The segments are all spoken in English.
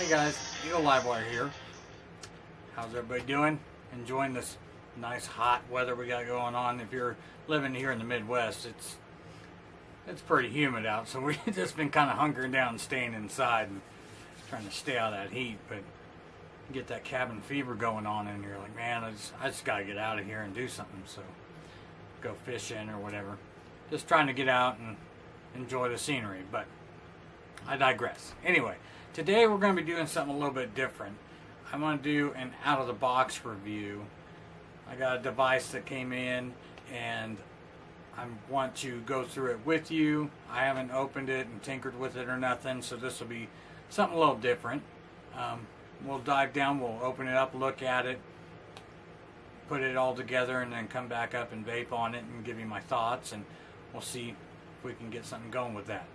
Hey guys, Eagle Livewire here. How's everybody doing? Enjoying this nice hot weather we got going on. If you're living here in the Midwest, it's pretty humid out, so we've just been kind of hunkering down and staying inside and trying to stay out of that heat. But you get that cabin fever going on and you're like, man, I just got to get out of here and do something. So go fishing or whatever. Just trying to get out and enjoy the scenery, but I digress. Anyway, today we're going to be doing something a little bit different. I'm going to do an out-of-the-box review. I got a device that came in and I want to go through it with you. I haven't opened it and tinkered with it or nothing, so this will be something a little different. We'll dive down, we'll open it up, look at it, put it all together, and then come back up and vape on it and give you my thoughts, and we'll see if we can get something going with that.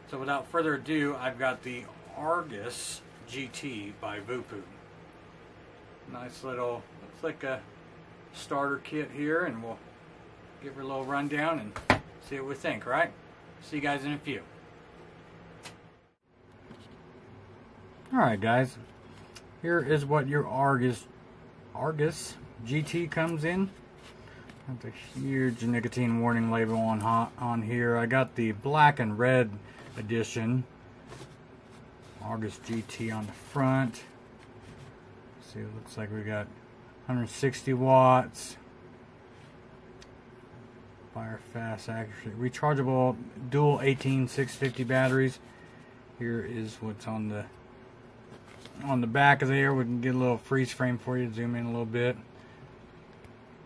So without further ado, I've got the ARGUS GT by VooPoo. Nice little, looks like a starter kit here, and we'll give her a little rundown and see what we think, right? See you guys in a few. Alright guys, here is what your ARGUS GT comes in. Got the huge nicotine warning label on here. I got the black and red edition. ARGUS GT on the front. See, it looks like we got 160 watts. Fire fast accuracy. Rechargeable dual 18650 batteries. Here is what's on the back of there. We can get a little freeze frame for you. Zoom in a little bit.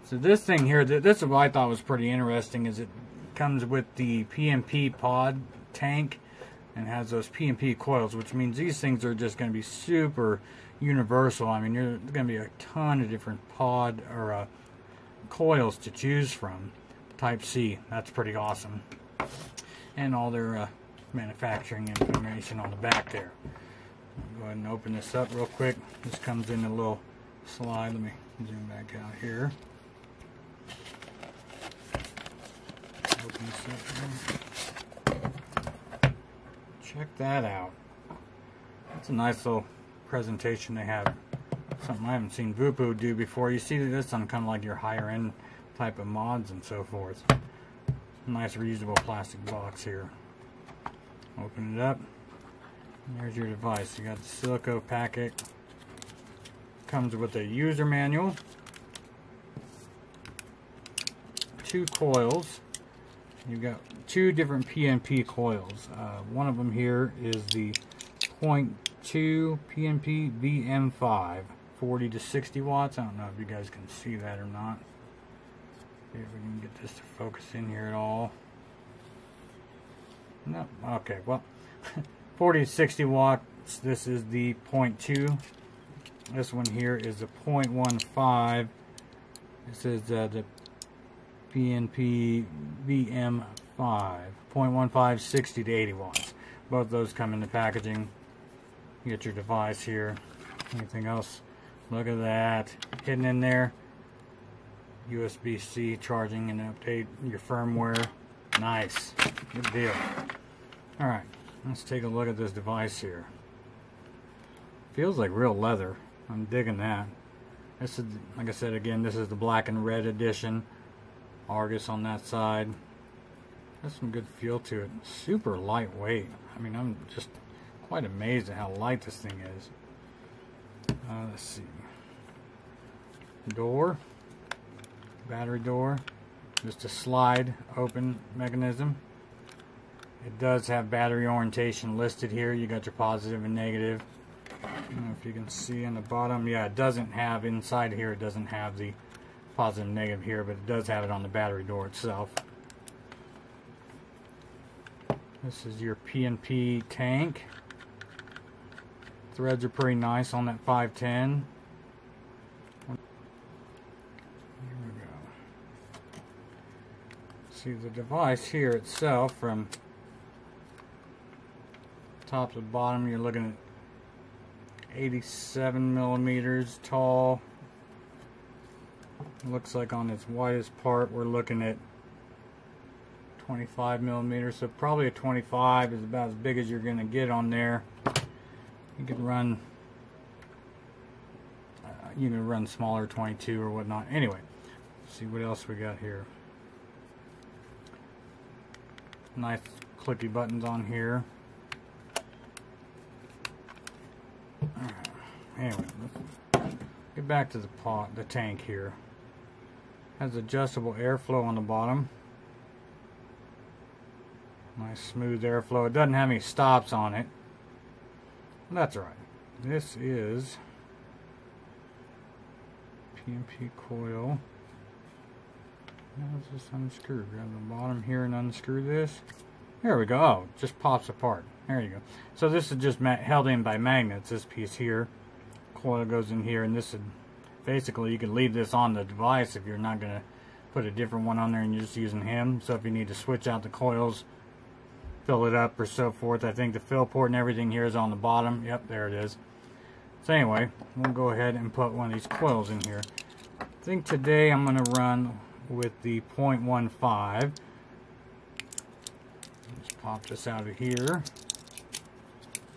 So this thing here, this is what I thought was pretty interesting, is it comes with the PMP pod tank and has those PMP coils, which means these things are just going to be super universal. I mean, there's going to be a ton of different pod or coils to choose from. Type C, that's pretty awesome. And all their manufacturing information on the back there. I'll go ahead and open this up real quick. This comes in a little slide. Let me zoom back out here. Open this up. Check that out. That's a nice little presentation they have. Something I haven't seen VooPoo do before. You see this on kind of like your higher end type of mods and so forth. Nice reusable plastic box here. Open it up. And there's your device. You got the silico packet. Comes with a user manual. 2 coils. You've got 2 different PMP coils. One of them here is the 0.2 PMP VM5, 40 to 60 watts. I don't know if you guys can see that or not. See if we can get this to focus in here at all. No, okay, well, 40 to 60 watts. This is the 0.2. This one here is the 0.15. This is the PNP VM5, 0.15, 60 to 80 watts. Both those come in the packaging. You get your device here. Anything else? Look at that. Hidden in there. USB-C charging and update your firmware. Nice. Good deal. Alright, let's take a look at this device here. Feels like real leather. I'm digging that. This is, like I said again, this is the black and red edition. ARGUS on that side. Has some good feel to it. Super lightweight. I mean, I'm just quite amazed at how light this thing is. Let's see. Door. Battery door. Just a slide open mechanism. It does have battery orientation listed here. You got your positive and negative. I don't know if you can see on the bottom. Yeah, it doesn't have inside here. It doesn't have the positive and negative here, but it does have it on the battery door itself. This is your PNP tank. Threads are pretty nice on that 510. Here we go. See the device here itself, from top to bottom, you're looking at 87 millimeters tall. Looks like on its widest part we're looking at 25 millimeters, so probably a 25 is about as big as you're going to get on there. You could run smaller 22 or whatnot. Anyway, let's see what else we got here. Nice clicky buttons on here. Anyway, let's get back to the tank here. Has adjustable airflow on the bottom. Nice smooth airflow. It doesn't have any stops on it. That's alright. This is PMP coil. Now let's just unscrew. Grab the bottom here and unscrew this. There we go. Oh, it just pops apart. There you go. So this is just held in by magnets. This piece here. Coil goes in here, and this is basically, you can leave this on the device if you're not going to put a different one on there and you're just using him. So if you need to switch out the coils, fill it up or so forth. I think the fill port and everything here is on the bottom. Yep, there it is. So anyway, we'll go ahead and put one of these coils in here. I think today I'm going to run with the 0.15. Just pop this out of here.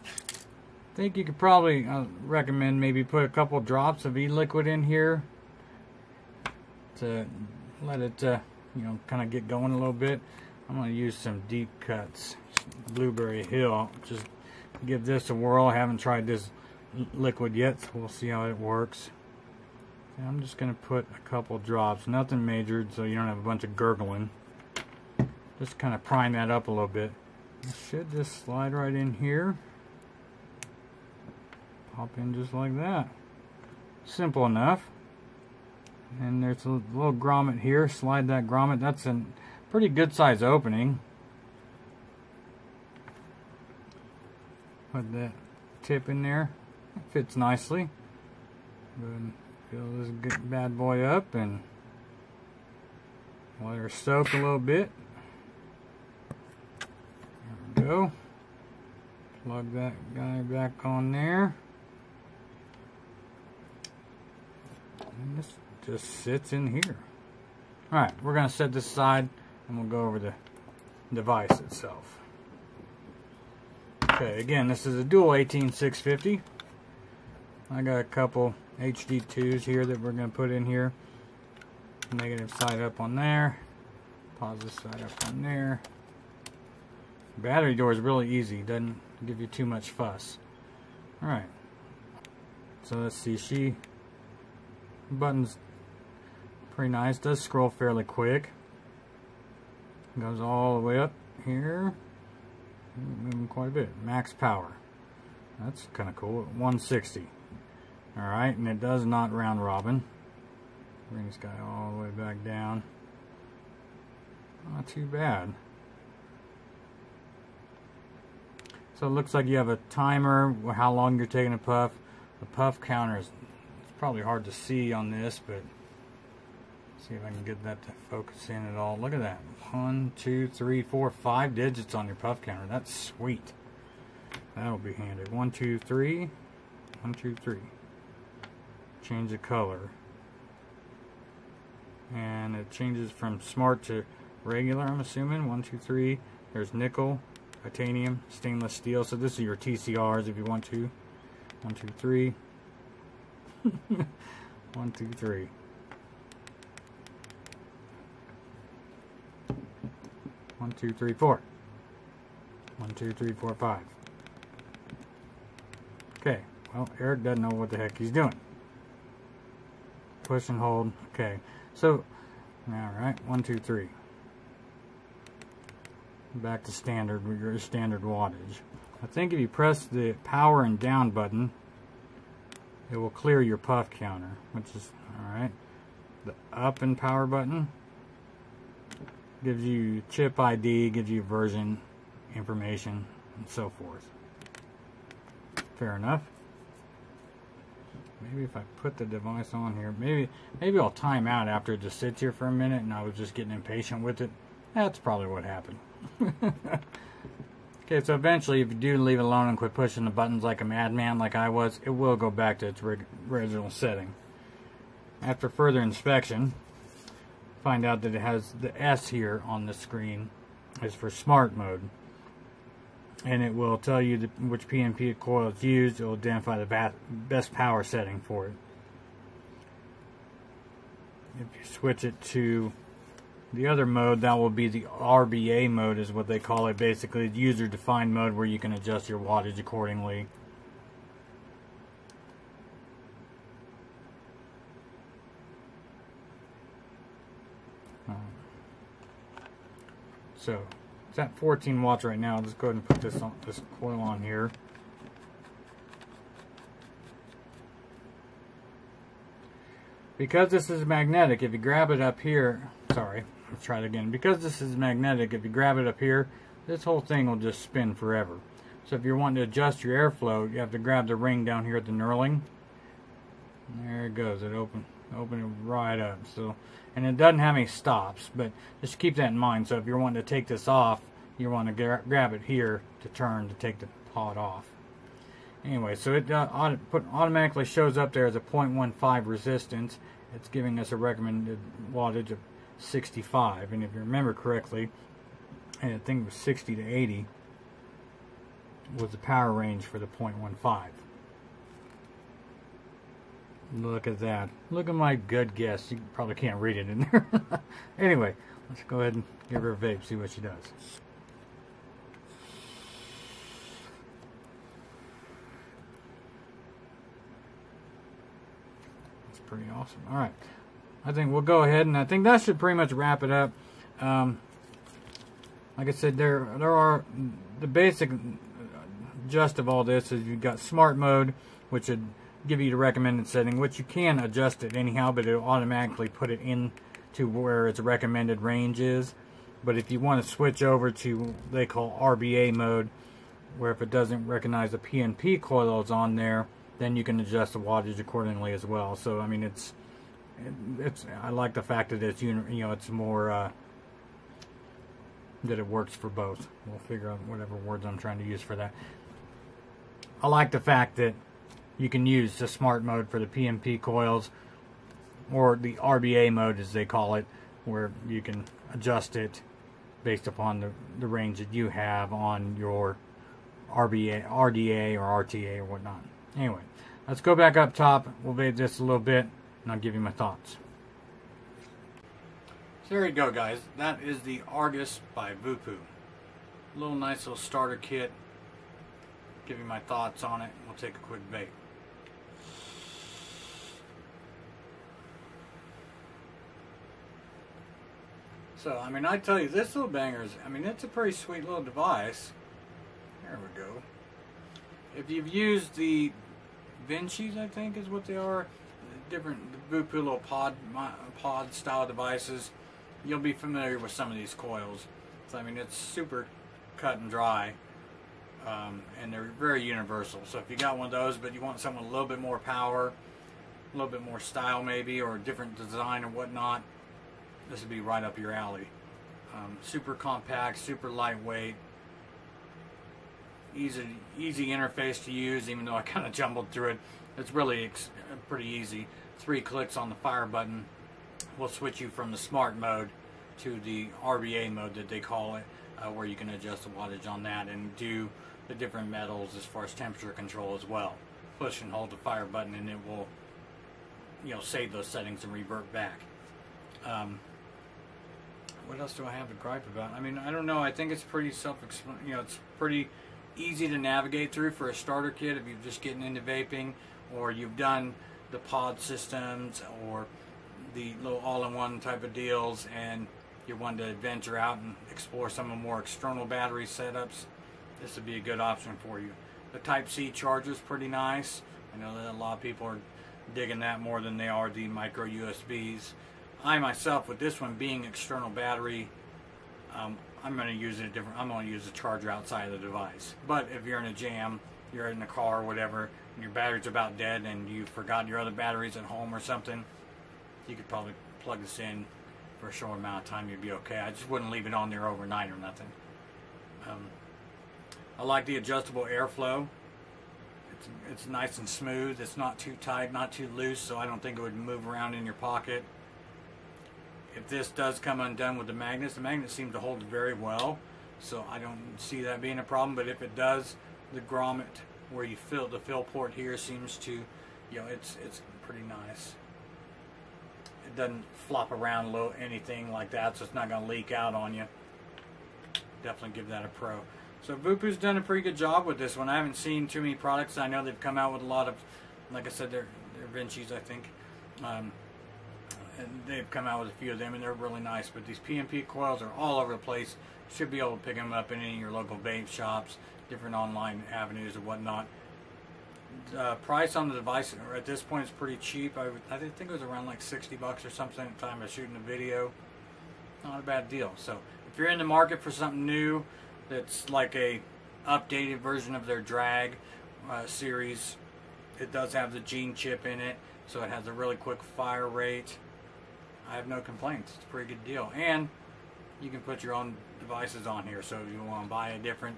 I think you could probably recommend maybe put a couple drops of e-liquid in here to let it kind of get going a little bit. I'm going to use some deep cuts Blueberry Hill. Just give this a whirl. I haven't tried this liquid yet, so we'll see how it works. And I'm just going to put a couple drops, nothing majored, so you don't have a bunch of gurgling. Just kind of prime that up a little bit. It should just slide right in here. Pop in just like that. Simple enough. And there's a little grommet here. Slide that grommet. That's a pretty good size opening. Put that tip in there. It fits nicely. Go ahead and fill this good bad boy up and let her soak a little bit. There we go. Plug that guy back on there. And this just sits in here. Alright, we're going to set this aside and we'll go over the device itself. Okay, again, this is a dual 18650. I got a couple HD2s here that we're going to put in here. Negative side up on there. Positive side up on there. Battery door is really easy. Doesn't give you too much fuss. Alright. So let's see. Button's pretty nice. Does scroll fairly quick. Goes all the way up here. Moving quite a bit. Max power. That's kind of cool. 160. Alright, and it does not round robin. Bring this guy all the way back down. Not too bad. So it looks like you have a timer, how long you're taking a puff. The puff counter is probably hard to see on this, but see if I can get that to focus in at all. Look at that. 1, 2, 3, 4, 5 digits on your puff counter. That's sweet. That'll be handy. 1, 2, 3. 1, 2, 3. Change the color. And it changes from smart to regular, I'm assuming. 1, 2, 3. There's nickel, titanium, stainless steel. So this is your TCRs if you want to. 1, 2, 3. 1, 2, 3. 1, 2, 3, 4. 1, 2, 3, 4, 5. Okay, well, Eric doesn't know what the heck he's doing. Push and hold. Okay, so, alright, 1, 2, 3. Back to standard, your standard wattage. I think if you press the power and down button, it will clear your puff counter, which is alright. The up and power button gives you chip ID, gives you version information, and so forth. Fair enough. Maybe if I put the device on here, maybe I'll time out after it just sits here for a minute and I was just getting impatient with it. That's probably what happened. Okay, so eventually if you do leave it alone and quit pushing the buttons like a madman like I was, it will go back to its original setting. After further inspection, find out that it has the S here on the screen is for smart mode. and it will tell you which PNP coil is used. It will identify the best power setting for it. If you switch it to the other mode, that will be the RBA mode, is what they call it. Basically, the user-defined mode where you can adjust your wattage accordingly. So it's at 14 watts right now. I'll just go ahead and put this coil on here. Because this is magnetic, if you grab it up here, sorry, let's try it again. Because this is magnetic, if you grab it up here, this whole thing will just spin forever. So if you're wanting to adjust your airflow, you have to grab the ring down here at the knurling. There it goes. It open it right up. So, and it doesn't have any stops, but just keep that in mind. So if you're wanting to take this off, you want to grab it here to turn to take the pod off. Anyway, so it automatically shows up there as a 0.15 resistance. It's giving us a recommended wattage of 65, and if you remember correctly, I think it was 60 to 80 was the power range for the 0.15. Look at that. Look at my good guess. You probably can't read it in there. Anyway, let's go ahead and give her a vape, see what she does. That's pretty awesome. All right. I think we'll go ahead, and I think that should pretty much wrap it up. Like I said, there are the basic gist of all this is you've got smart mode, which would give you the recommended setting, which you can adjust it anyhow, but it'll automatically put it in to where its recommended range is. But if you want to switch over to what they call RBA mode, where if it doesn't recognize the PNP coils on there, then you can adjust the wattage accordingly as well. So I mean, it's I like the fact that it's it's more that it works for both. We'll figure out whatever words I'm trying to use for that. I like the fact that you can use the smart mode for the PNP coils, or the RBA mode as they call it, where you can adjust it based upon the range that you have on your RDA or RTA or whatnot. Anyway, let's go back up top. We'll vape this a little bit, and I'll give you my thoughts. So there you go, guys. That is the ARGUS by VooPoo. Nice little starter kit. Give you my thoughts on it. We'll take a quick vape. So, I mean, I tell you, this little banger's, I mean, it's a pretty sweet little device. There we go. If you've used the Vinci's, I think is what they are, different VooPoo little pod style devices, you'll be familiar with some of these coils. So, I mean, it's super cut and dry, and they're very universal. So if you got one of those, but you want something with a little bit more power, a little bit more style maybe, or a different design or whatnot, this would be right up your alley. Super compact, super lightweight, easy interface to use, even though I kind of jumbled through it. It's really pretty easy. 3 clicks on the fire button will switch you from the smart mode to the RBA mode that they call it, where you can adjust the wattage on that and do the different metals as far as temperature control as well. Push and hold the fire button and it will, save those settings and revert back. What else do I have to gripe about? I mean, I don't know. I think it's pretty self-explanatory. It's pretty easy to navigate through for a starter kit if you're just getting into vaping, or you've done the pod systems or the little all-in-one type of deals, and you want to venture out and explore some of the more external battery setups. This would be a good option for you. The Type-C charger is pretty nice. I know that a lot of people are digging that more than they are the micro USBs. I myself, with this one being external battery, I'm going to use it different. I'm going to use the charger outside of the device. But if you're in a jam, you're in the car or whatever, and your battery's about dead, and you forgot your other batteries at home or something, you could probably plug this in for a short amount of time. You'd be okay. I just wouldn't leave it on there overnight or nothing. I like the adjustable airflow. It's nice and smooth. It's not too tight, not too loose, so I don't think it would move around in your pocket. If this does come undone with the magnets seem to hold very well. so I don't see that being a problem. But if it does, the grommet where you fill the fill port here seems to, you know, it's pretty nice. It doesn't flop around low anything like that, so it's not going to leak out on you. Definitely give that a pro. So VooPoo's done a pretty good job with this one. I haven't seen too many products. I know they've come out with a lot of, like I said, they're Vinci's, I think. And they've come out with a few of them, and they're really nice. But these PMP coils are all over the place. You should be able to pick them up in any of your local vape shops, different online avenues or whatnot. The price on the device at this point is pretty cheap. I think it was around like $60 or something at the time of shooting the video. Not a bad deal. So if you're in the market for something new that's like a updated version of their drag series, it does have the gene chip in it, so it has a really quick fire rate. I have no complaints. It's a pretty good deal. And you can put your own devices on here, so if you want to buy a different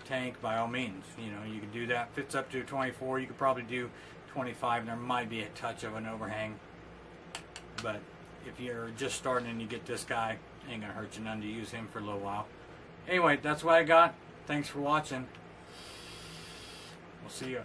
tank, by all means, you know, you can do that. Fits up to 24. You could probably do 25. There might be a touch of an overhang, but if you're just starting and you get this guy, ain't gonna hurt you none to use him for a little while. Anyway, that's what I got. Thanks for watching. We'll see you.